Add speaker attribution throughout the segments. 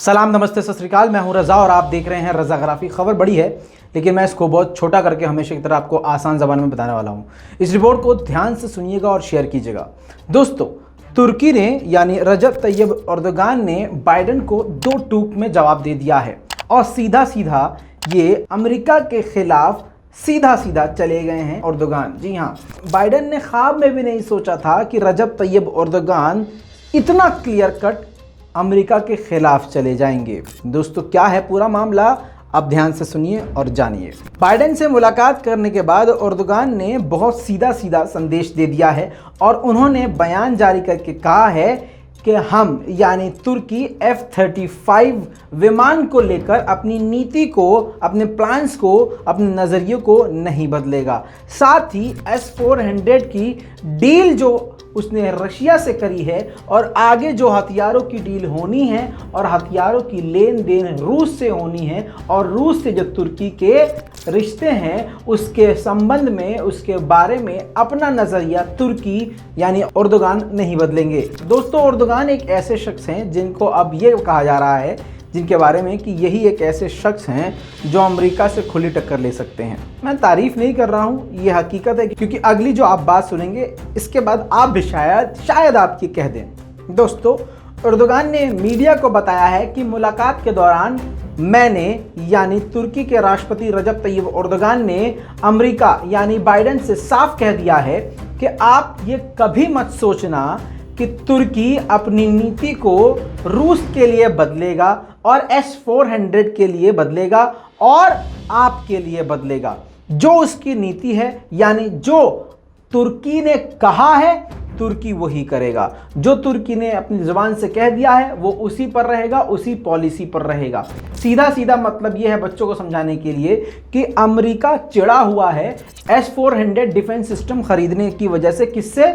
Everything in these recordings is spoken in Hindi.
Speaker 1: सलाम, नमस्ते, सत श्री अकाल। मैं हूं रज़ा और आप देख रहे हैं रज़ाग्राफी। खबर बड़ी है लेकिन मैं इसको बहुत छोटा करके हमेशा की तरह आपको आसान ज़बान में बताने वाला हूं। इस रिपोर्ट को ध्यान से सुनिएगा और शेयर कीजिएगा। दोस्तों, तुर्की ने यानी रजब तैयब एर्दोगान ने बाइडेन को दो टूक में जवाब दे दिया है और सीधा सीधा ये अमेरिका के खिलाफ सीधा सीधा चले गए हैं एर्दोगान। जी हाँ, बाइडेन ने ख्वाब में भी नहीं सोचा था कि रजब तैयब एर्दोगान इतना क्लियर कट अमेरिका के खिलाफ चले जाएंगे। दोस्तों, क्या है पूरा मामला, आप ध्यान से सुनिए और जानिए। बाइडेन से मुलाकात करने के बाद एर्दोगान ने बहुत सीधा सीधा संदेश दे दिया है और उन्होंने बयान जारी करके कहा है कि हम यानी तुर्की F-35 विमान को लेकर अपनी नीति को, अपने प्लान्स को, अपने नज़रिए को नहीं बदलेगा। साथ ही S-400 की डील जो उसने रशिया से करी है और आगे जो हथियारों की डील होनी है और हथियारों की लेन देन रूस से होनी है और रूस से जो तुर्की के रिश्ते हैं उसके संबंध में, उसके बारे में अपना नज़रिया तुर्की यानी एर्दोगान नहीं बदलेंगे। दोस्तों, एर्दोगान एक ऐसे शख्स हैं जिनको अब ये कहा जा रहा है, जिनके बारे में कि यही एक ऐसे शख्स हैं जो अमेरिका से खुली टक्कर ले सकते हैं। मैं तारीफ नहीं कर रहा हूँ, ये हकीकत है, क्योंकि अगली जो आप बात सुनेंगे इसके बाद आप भी शायद आप ये कह दें। दोस्तों, एर्दोगान ने मीडिया को बताया है कि मुलाकात के दौरान मैंने यानी तुर्की के राष्ट्रपति रजब तैयब एर्दोगान ने अमेरिका यानी बाइडेन से साफ कह दिया है कि आप ये कभी मत सोचना कि तुर्की अपनी नीति को रूस के लिए बदलेगा और S-400 के लिए बदलेगा और आपके लिए बदलेगा। जो उसकी नीति है यानी जो तुर्की ने कहा है तुर्की वही करेगा। जो तुर्की ने अपनी ज़ुबान से कह दिया है वो उसी पर रहेगा, उसी पॉलिसी पर रहेगा। सीधा सीधा मतलब ये है बच्चों को समझाने के लिए कि अमेरिका चिढ़ा हुआ है S-400 डिफेंस सिस्टम खरीदने की वजह से। किससे?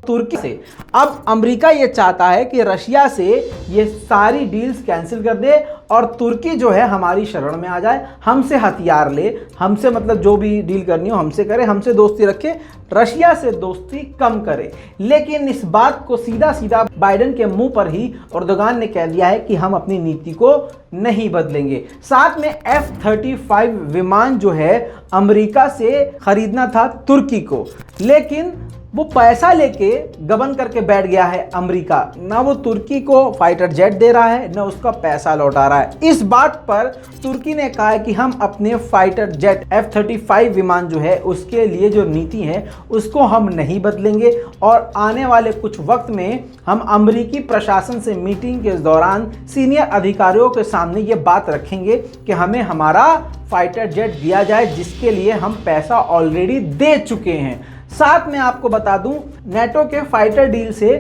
Speaker 1: तुर्की से। अब अमेरिका ये चाहता है कि रशिया से ये सारी डील्स कैंसिल कर दे और तुर्की जो है हमारी शरण में आ जाए, हमसे हथियार ले, हमसे मतलब जो भी डील करनी हो हमसे करे, हमसे दोस्ती रखे, रशिया से दोस्ती कम करे। लेकिन इस बात को सीधा सीधा बाइडेन के मुंह पर ही एर्दोगान ने कह दिया है कि हम अपनी नीति को नहीं बदलेंगे। साथ में F-35 विमान जो है अमेरिका से खरीदना था तुर्की को, लेकिन वो पैसा लेके गबन करके बैठ गया है अमेरिका। ना वो तुर्की को फाइटर जेट दे रहा है, ना उसका पैसा लौटा रहा है। इस बात पर तुर्की ने कहा है कि हम अपने फाइटर जेट F-35 विमान जो है उसके लिए जो नीति है उसको हम नहीं बदलेंगे और आने वाले कुछ वक्त में हम अमेरिकी प्रशासन से मीटिंग के दौरान सीनियर अधिकारियों के सामने ये बात रखेंगे कि हमें हमारा फाइटर जेट दिया जाए, जिसके लिए हम पैसा ऑलरेडी दे चुके हैं। साथ में आपको बता दूं, नेटो के फाइटर डील से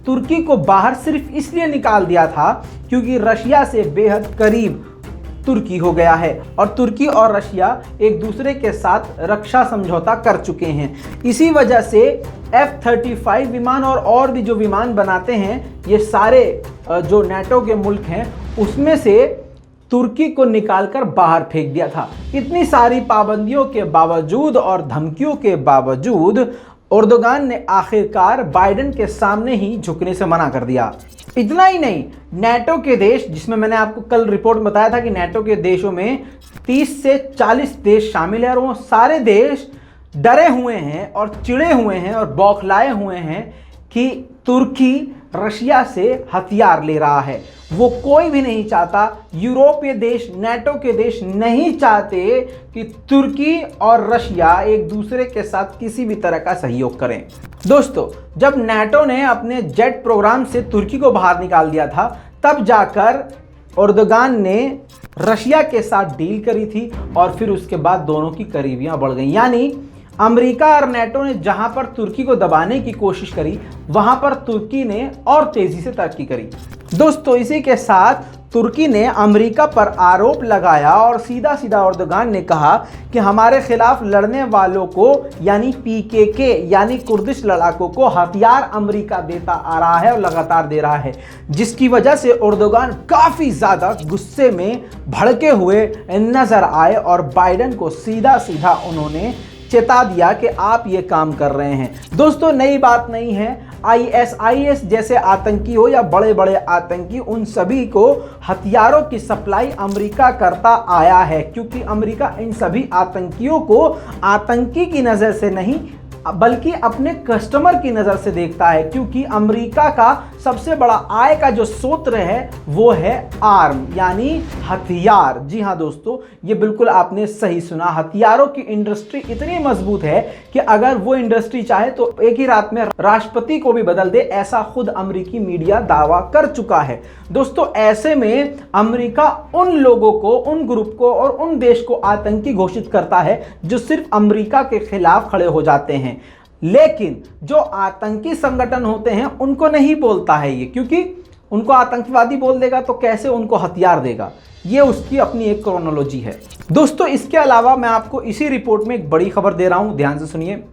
Speaker 1: तुर्की को बाहर सिर्फ इसलिए निकाल दिया था क्योंकि रशिया से बेहद करीब तुर्की हो गया है और तुर्की और रशिया एक दूसरे के साथ रक्षा समझौता कर चुके हैं। इसी वजह से F-35 विमान और भी जो विमान बनाते हैं ये सारे जो नेटो के मुल्क हैं उसमें से तुर्की को निकालकर बाहर फेंक दिया था। इतनी सारी पाबंदियों के बावजूद और धमकियों के बावजूद एर्दोगान ने आखिरकार बाइडेन के सामने ही झुकने से मना कर दिया। इतना ही नहीं, नेटो के देश, जिसमें मैंने आपको कल रिपोर्ट में बताया था कि नेटो के देशों में 30 से 40 देश शामिल है और वो सारे देश डरे हुए हैं और चिढ़े हुए हैं और बौखलाए हुए हैं कि तुर्की रशिया से हथियार ले रहा है। वो कोई भी नहीं चाहता, यूरोपीय देश, नेटो के देश नहीं चाहते कि तुर्की और रशिया एक दूसरे के साथ किसी भी तरह का सहयोग करें। दोस्तों, जब नेटो ने अपने जेट प्रोग्राम से तुर्की को बाहर निकाल दिया था तब जाकर एर्दोगान ने रशिया के साथ डील करी थी और फिर उसके बाद दोनों की करीबियां बढ़ गई। यानी अमेरिका और नेटो ने जहां पर तुर्की को दबाने की कोशिश करी वहां पर तुर्की ने और तेजी से तरक्की करी। दोस्तों, इसी के साथ तुर्की ने अमेरिका पर आरोप लगाया और सीधा सीधा एर्दोगान ने कहा कि हमारे खिलाफ लड़ने वालों को यानी PKK यानी कुर्दिश लड़ाकों को हथियार अमेरिका देता आ रहा है और लगातार दे रहा है, जिसकी वजह से एर्दोगान काफ़ी ज़्यादा गुस्से में भड़के हुए नज़र आए और बाइडेन को सीधा सीधा उन्होंने चेता दिया कि आप ये काम कर रहे हैं। दोस्तों, नई बात नहीं है, ISIS जैसे आतंकी हो या बड़े बड़े आतंकी, उन सभी को हथियारों की सप्लाई अमेरिका करता आया है, क्योंकि अमेरिका इन सभी आतंकियों को आतंकी की नज़र से नहीं बल्कि अपने कस्टमर की नज़र से देखता है, क्योंकि अमेरिका का सबसे बड़ा आय का जो स्रोत है वो है आर्म यानी हथियार। जी हाँ दोस्तों, ये बिल्कुल आपने सही सुना, हथियारों की इंडस्ट्री इतनी मजबूत है कि अगर वो इंडस्ट्री चाहे तो एक ही रात में राष्ट्रपति को भी बदल दे, ऐसा खुद अमेरिकी मीडिया दावा कर चुका है। दोस्तों ऐसे में अमेरिका उन लोगों को, उन ग्रुप को और उन देश को आतंकी घोषित करता है जो सिर्फ अमेरिका के खिलाफ खड़े हो जाते हैं, लेकिन जो आतंकी संगठन होते हैं उनको नहीं बोलता है ये, क्योंकि उनको आतंकवादी बोल देगा तो कैसे उनको हथियार देगा, ये उसकी अपनी एक क्रोनोलॉजी है। दोस्तों इसके अलावा मैं आपको इसी रिपोर्ट में एक बड़ी खबर दे रहा हूं, ध्यान से सुनिए।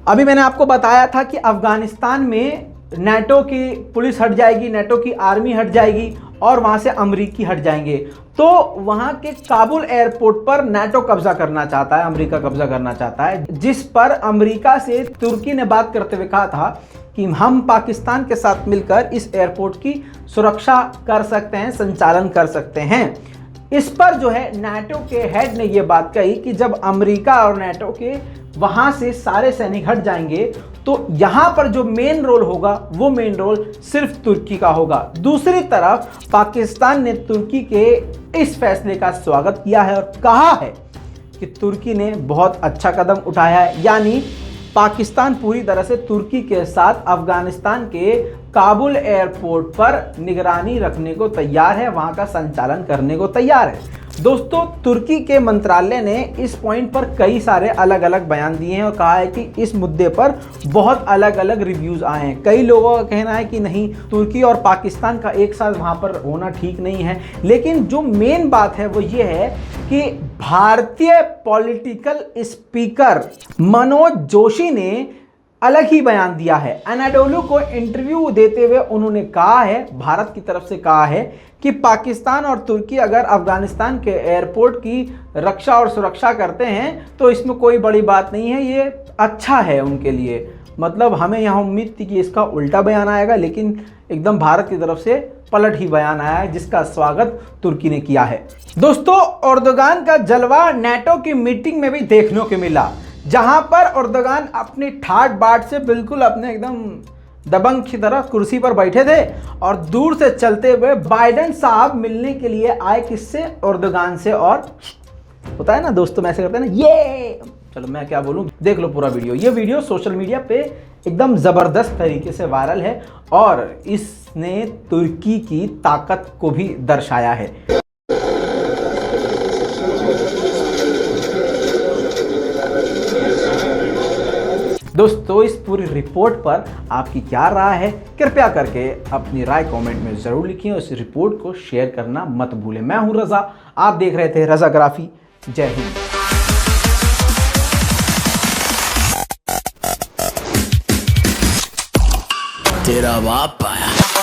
Speaker 1: अभी मैंने आपको बताया था कि अफगानिस्तान में नाटो की पुलिस हट जाएगी, नाटो की आर्मी हट जाएगी और वहां से अमेरिकी हट जाएंगे, तो वहां के काबुल एयरपोर्ट पर नाटो कब्जा करना चाहता है, अमेरिका कब्जा करना चाहता है, जिस पर अमेरिका से तुर्की ने बात करते हुए कहा था कि हम पाकिस्तान के साथ मिलकर इस एयरपोर्ट की सुरक्षा कर सकते हैं, संचालन कर सकते हैं। इस पर जो है नाटो के हेड ने यह बात कही कि जब अमेरिका और नाटो के वहां से सारे सैनिक हट जाएंगे तो यहां पर जो मेन रोल होगा वो मेन रोल सिर्फ तुर्की का होगा। दूसरी तरफ पाकिस्तान ने तुर्की के इस फैसले का स्वागत किया है और कहा है कि तुर्की ने बहुत अच्छा कदम उठाया है, यानी पाकिस्तान पूरी तरह से तुर्की के साथ अफगानिस्तान के काबुल एयरपोर्ट पर निगरानी रखने को तैयार है, वहां का संचालन करने को तैयार है। दोस्तों तुर्की के मंत्रालय ने इस पॉइंट पर कई सारे अलग अलग बयान दिए हैं और कहा है कि इस मुद्दे पर बहुत अलग अलग रिव्यूज आए हैं। कई लोगों का कहना है कि नहीं, तुर्की और पाकिस्तान का एक साथ वहां पर होना ठीक नहीं है, लेकिन जो मेन बात है वो ये है कि भारतीय पॉलिटिकल स्पीकर मनोज जोशी ने अलग ही बयान दिया है। अनाडोलू को इंटरव्यू देते हुए उन्होंने कहा है, भारत की तरफ से कहा है कि पाकिस्तान और तुर्की अगर अफगानिस्तान के एयरपोर्ट की रक्षा और सुरक्षा करते हैं तो इसमें कोई बड़ी बात नहीं है, ये अच्छा है उनके लिए। मतलब हमें यहाँ उम्मीद थी कि इसका उल्टा बयान आएगा, लेकिन एकदम भारत की तरफ से पलट ही बयान आया है, जिसका स्वागत तुर्की ने किया है। दोस्तों एर्दोगान का जलवा नाटो की मीटिंग में भी देखने को मिला, जहां पर एर्दोगान अपनी ठाट बाट से बिल्कुल अपने एकदम दबंग की तरह कुर्सी पर बैठे थे और दूर से चलते हुए बाइडेन साहब मिलने के लिए आए, किससे? एर्दोगान से। और होता है ना दोस्तों, ऐसे करते हैं ना, ये चलो मैं क्या बोलूं, देख लो पूरा वीडियो। ये वीडियो सोशल मीडिया पे एकदम जबरदस्त तरीके से वायरल है और इसने तुर्की की ताकत को भी दर्शाया है। दोस्तों इस पूरी रिपोर्ट पर आपकी क्या राय है, कृपया करके अपनी राय कमेंट में जरूर लिखिए और इस रिपोर्ट को शेयर करना मत भूलें। मैं हूं रजा, आप देख रहे थे रजाग्राफी। जय हिंद।
Speaker 2: तेरा बाप आया।